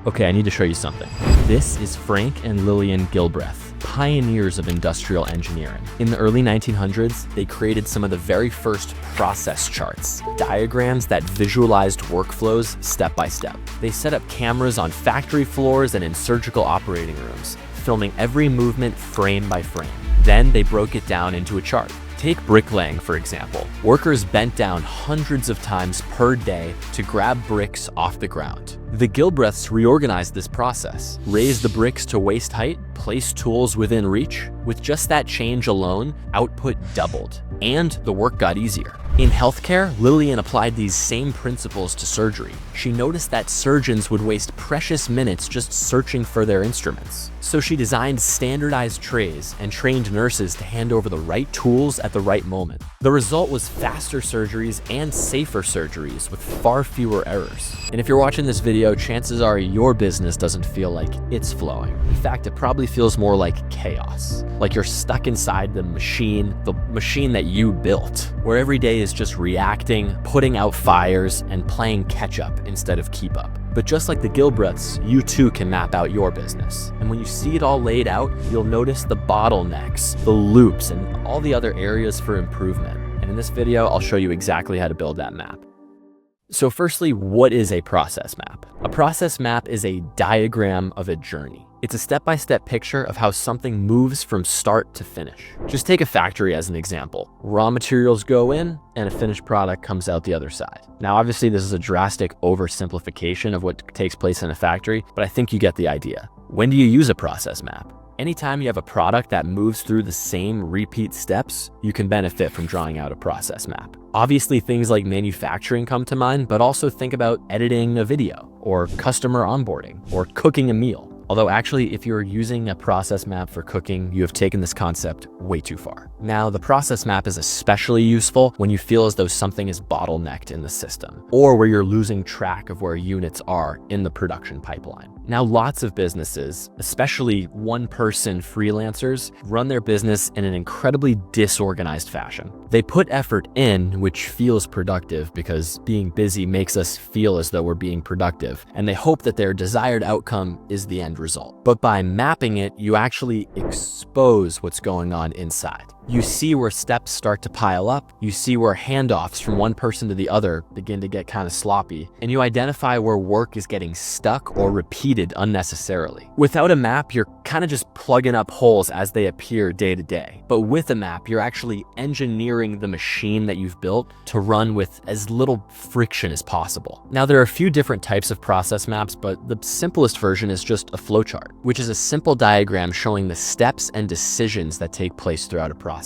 Okay, I need to show you something. This is Frank and Lillian Gilbreth, pioneers of industrial engineering. In the early 1900s, they created some of the very first process charts, diagrams that visualized workflows step by step. They set up cameras on factory floors and in surgical operating rooms, filming every movement frame by frame. Then they broke it down into a chart. Take bricklaying, for example. Workers bent down hundreds of times per day to grab bricks off the ground. The Gilbreths reorganized this process, raised the bricks to waist height, placed tools within reach. With just that change alone, output doubled, and the work got easier. In healthcare, Lillian applied these same principles to surgery. She noticed that surgeons would waste precious minutes just searching for their instruments. So she designed standardized trays and trained nurses to hand over the right tools at the right moment. The result was faster surgeries and safer surgeries with far fewer errors. And if you're watching this video, chances are your business doesn't feel like it's flowing. In fact, it probably feels more like chaos. Like you're stuck inside the machine that you built, where every day is just reacting, putting out fires, and playing catch up instead of keep up. But just like the Gilbreths, you too can map out your business. And when you see it all laid out, you'll notice the bottlenecks, the loops, and all the other areas for improvement. And in this video, I'll show you exactly how to build that map. So firstly, what is a process map? A process map is a diagram of a journey. It's a step-by-step picture of how something moves from start to finish. Just take a factory as an example. Raw materials go in and a finished product comes out the other side. Now, obviously, this is a drastic oversimplification of what takes place in a factory, but I think you get the idea. When do you use a process map? Anytime you have a product that moves through the same repeat steps, you can benefit from drawing out a process map. Obviously, things like manufacturing come to mind, but also think about editing a video, or customer onboarding, or cooking a meal. Although actually, if you're using a process map for cooking, you have taken this concept way too far. Now, the process map is especially useful when you feel as though something is bottlenecked in the system, or where you're losing track of where units are in the production pipeline. Now, lots of businesses, especially one-person freelancers, run their business in an incredibly disorganized fashion. They put effort in, which feels productive because being busy makes us feel as though we're being productive, and they hope that their desired outcome is the end result. But by mapping it, you actually expose what's going on inside. You see where steps start to pile up, you see where handoffs from one person to the other begin to get kind of sloppy, and you identify where work is getting stuck or repeated unnecessarily. Without a map, you're kind of just plugging up holes as they appear day to day. But with a map, you're actually engineering the machine that you've built to run with as little friction as possible. Now, there are a few different types of process maps, but the simplest version is just a flowchart, which is a simple diagram showing the steps and decisions that take place throughout a process.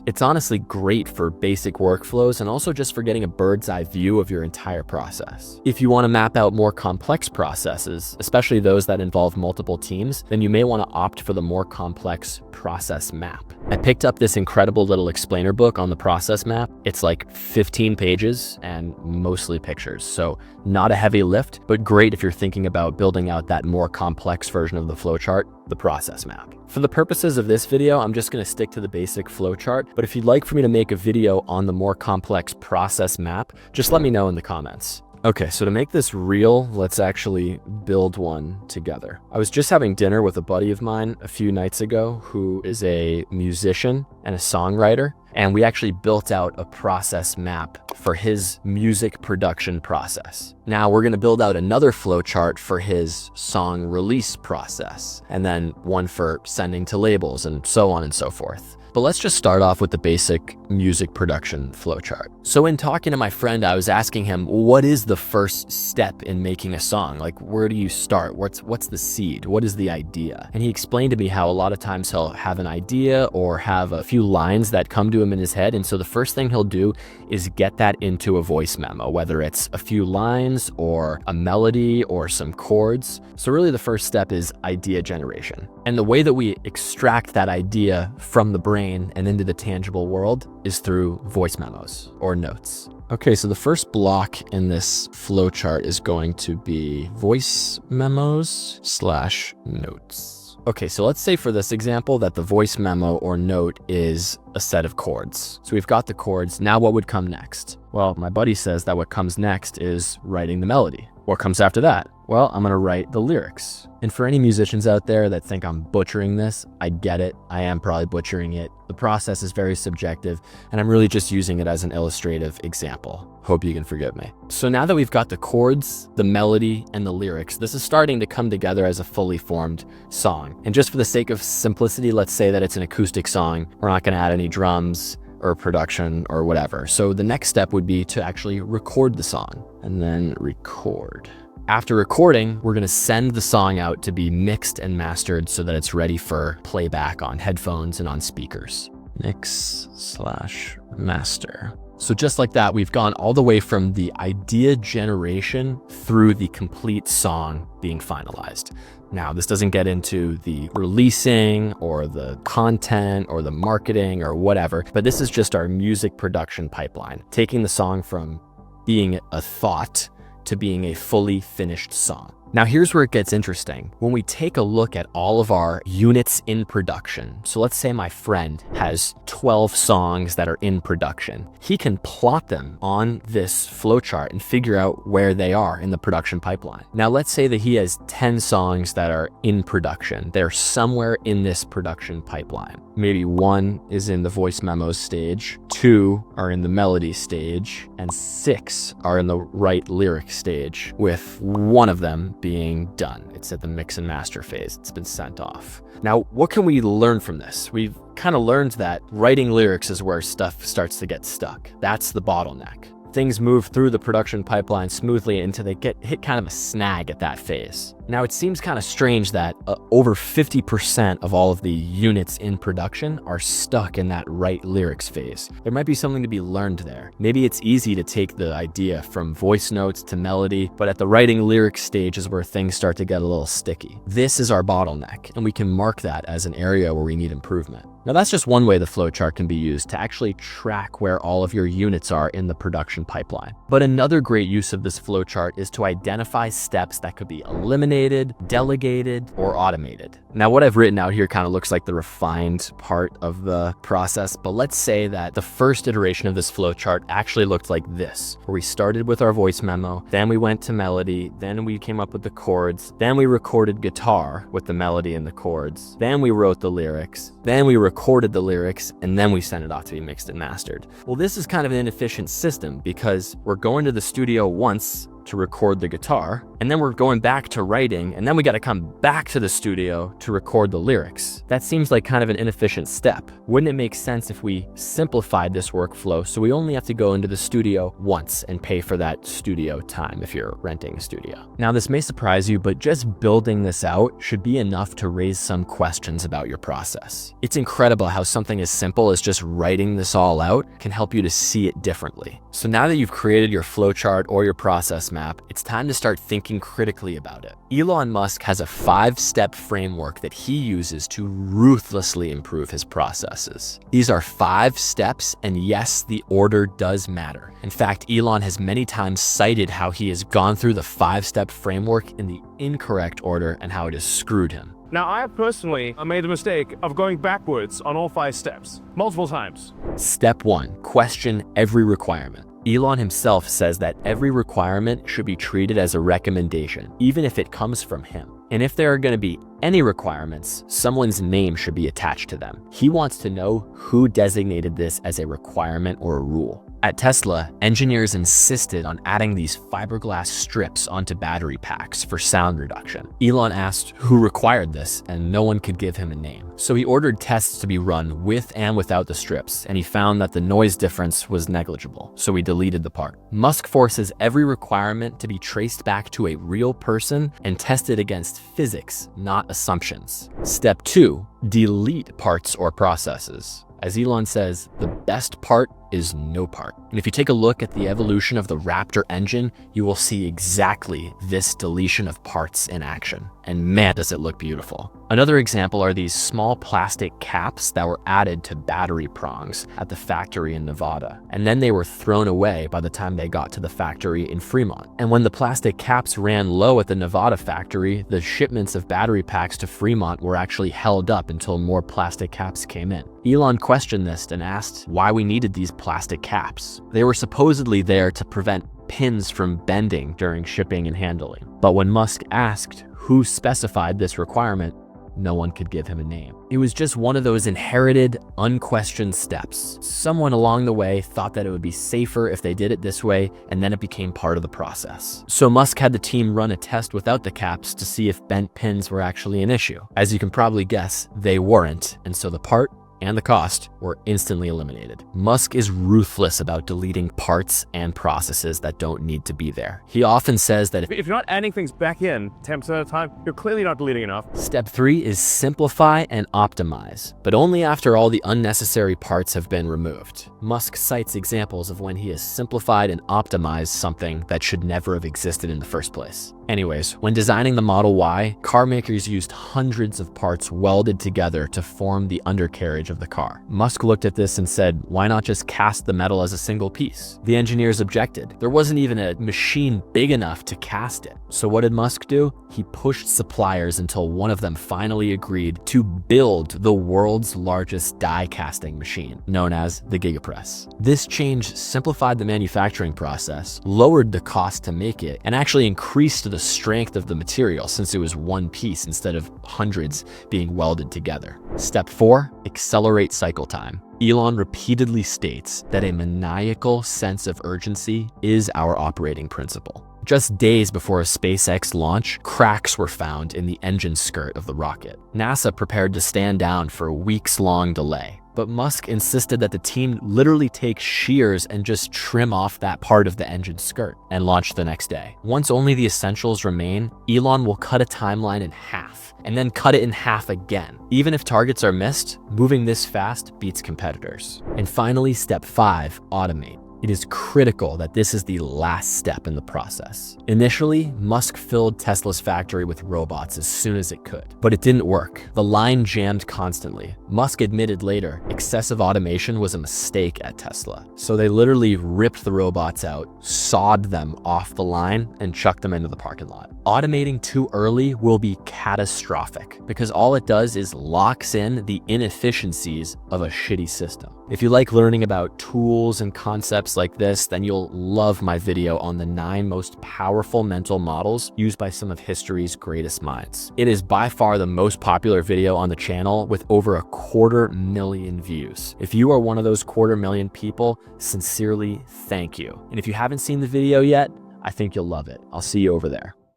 It's honestly great for basic workflows and also just for getting a bird's eye view of your entire process. If you want to map out more complex processes, especially those that involve multiple teams, then you may want to opt for the more complex process map. I picked up this incredible little explainer book on the process map. It's like 15 pages and mostly pictures, so not a heavy lift, but great if you're thinking about building out that more complex version of the flowchart, the process map. For the purposes of this video, I'm just going to stick to the basic flowchart, but if you'd like for me to make a video on the more complex process map, just let me know in the comments. Okay, so to make this real, let's actually build one together. I was just having dinner with a buddy of mine a few nights ago who is a musician and a songwriter, and we actually built out a process map for his music production process. Now we're gonna build out another flowchart for his song release process, and then one for sending to labels and so on and so forth. But let's just start off with the basic music production flowchart. So in talking to my friend, I was asking him, what is the first step in making a song? Like, where do you start? What's the seed? What is the idea? And he explained to me how a lot of times he'll have an idea or have a few lines that come to him in his head. And so the first thing he'll do is get that into a voice memo, whether it's a few lines or a melody or some chords. So really the first step is idea generation. And the way that we extract that idea from the brain and into the tangible world is through voice memos or notes. Okay, so the first block in this flowchart is going to be voice memos / notes. Okay, so let's say for this example that the voice memo or note is a set of chords. So we've got the chords. Now what would come next? Well, my buddy says that what comes next is writing the melody. What comes after that? Well, I'm gonna write the lyrics. And for any musicians out there that think I'm butchering this, I get it. I am probably butchering it. The process is very subjective, and I'm really just using it as an illustrative example. Hope you can forgive me. So now that we've got the chords, the melody, and the lyrics, this is starting to come together as a fully formed song. And just for the sake of simplicity, let's say that it's an acoustic song. We're not gonna add any drums or production or whatever. So the next step would be to actually record the song and then record. After recording, we're gonna send the song out to be mixed and mastered so that it's ready for playback on headphones and on speakers. Mix/master. So just like that, we've gone all the way from the idea generation through the complete song being finalized. Now, this doesn't get into the releasing or the content or the marketing or whatever, but this is just our music production pipeline, taking the song from being a thought to being a fully finished song. Now here's where it gets interesting. When we take a look at all of our units in production, so let's say my friend has 12 songs that are in production. He can plot them on this flowchart and figure out where they are in the production pipeline. Now let's say that he has 10 songs that are in production. They're somewhere in this production pipeline. Maybe 1 is in the voice memos stage, 2 are in the melody stage, and 6 are in the right lyric stage, with 1 of them being done. It's at the mix and master phase. It's been sent off. Now, what can we learn from this? We've kind of learned that writing lyrics is where stuff starts to get stuck. That's the bottleneck. Things move through the production pipeline smoothly until they hit kind of a snag at that phase. Now, it seems kind of strange that over 50% of all of the units in production are stuck in that right lyrics phase. There might be something to be learned there. Maybe it's easy to take the idea from voice notes to melody, but at the writing lyrics stage is where things start to get a little sticky. This is our bottleneck, and we can mark that as an area where we need improvement. Now, that's just one way the flowchart can be used to actually track where all of your units are in the production pipeline. But another great use of this flowchart is to identify steps that could be eliminated, delegated, or automated. Now, what I've written out here kind of looks like the refined part of the process, but let's say that the first iteration of this flowchart actually looked like this, where we started with our voice memo, then we went to melody, then we came up with the chords, then we recorded guitar with the melody and the chords, then we wrote the lyrics, then we recorded the lyrics, and then we sent it off to be mixed and mastered. Well, this is kind of an inefficient system because we're going to the studio once to record the guitar, and then we're going back to writing, and then we got to come back to the studio to record the lyrics. That seems like kind of an inefficient step. Wouldn't it make sense if we simplified this workflow so we only have to go into the studio once and pay for that studio time if you're renting a studio? Now, this may surprise you, but just building this out should be enough to raise some questions about your process. It's incredible how something as simple as just writing this all out can help you to see it differently. So now that you've created your flowchart or your process map, it's time to start thinking critically about it. Elon Musk has a 5-step framework that he uses to ruthlessly improve his processes. These are 5 steps, and yes, the order does matter. In fact, Elon has many times cited how he has gone through the 5-step framework in the incorrect order and how it has screwed him. Now, I have personally made the mistake of going backwards on all 5 steps, multiple times. Step 1, question every requirement. Elon himself says that every requirement should be treated as a recommendation, even if it comes from him. And if there are going to be any requirements, someone's name should be attached to them. He wants to know who designated this as a requirement or a rule. At Tesla, engineers insisted on adding these fiberglass strips onto battery packs for sound reduction. Elon asked who required this, and no one could give him a name. So he ordered tests to be run with and without the strips, and he found that the noise difference was negligible, so he deleted the part. Musk forces every requirement to be traced back to a real person and tested against physics, not assumptions. Step 2, delete parts or processes. As Elon says, the best part is no part. And if you take a look at the evolution of the Raptor engine, you will see exactly this deletion of parts in action. And man, does it look beautiful. Another example are these small plastic caps that were added to battery prongs at the factory in Nevada. And then they were thrown away by the time they got to the factory in Fremont. And when the plastic caps ran low at the Nevada factory, the shipments of battery packs to Fremont were actually held up until more plastic caps came in. Elon questioned this and asked why we needed these plastic caps. They were supposedly there to prevent pins from bending during shipping and handling. But when Musk asked who specified this requirement, no one could give him a name. It was just one of those inherited, unquestioned steps. Someone along the way thought that it would be safer if they did it this way, and then it became part of the process. So Musk had the team run a test without the caps to see if bent pins were actually an issue. As you can probably guess, they weren't, and so the part and the cost were instantly eliminated. Musk is ruthless about deleting parts and processes that don't need to be there. He often says that If you're not adding things back in 10% of the time, you're clearly not deleting enough. Step 3 is simplify and optimize, but only after all the unnecessary parts have been removed. Musk cites examples of when he has simplified and optimized something that should never have existed in the first place. Anyways, when designing the Model Y, car makers used hundreds of parts welded together to form the undercarriage of the car. Musk looked at this and said, why not just cast the metal as a single piece? The engineers objected. There wasn't even a machine big enough to cast it. So what did Musk do? He pushed suppliers until one of them finally agreed to build the world's largest die casting machine, known as the Gigapress. This change simplified the manufacturing process, lowered the cost to make it, and actually increased the strength of the material since it was one piece instead of hundreds being welded together. Step 4, accelerate cycle time. Elon repeatedly states that a maniacal sense of urgency is our operating principle. Just days before a SpaceX launch, cracks were found in the engine skirt of the rocket. NASA prepared to stand down for a weeks-long delay. But Musk insisted that the team literally take shears and just trim off that part of the engine skirt and launch the next day. Once only the essentials remain, Elon will cut a timeline in half and then cut it in half again. Even if targets are missed, moving this fast beats competitors. And finally, step 5, automate. It is critical that this is the last step in the process. Initially, Musk filled Tesla's factory with robots as soon as it could, but it didn't work. The line jammed constantly. Musk admitted later, excessive automation was a mistake at Tesla. So they literally ripped the robots out, sawed them off the line, and chucked them into the parking lot. Automating too early will be catastrophic because all it does is locks in the inefficiencies of a shitty system. If you like learning about tools and concepts like this, then you'll love my video on the 9 most powerful mental models used by some of history's greatest minds. It is by far the most popular video on the channel with over 250,000 views. If you are one of those 250,000 people, sincerely thank you. And if you haven't seen the video yet, I think you'll love it. I'll see you over there.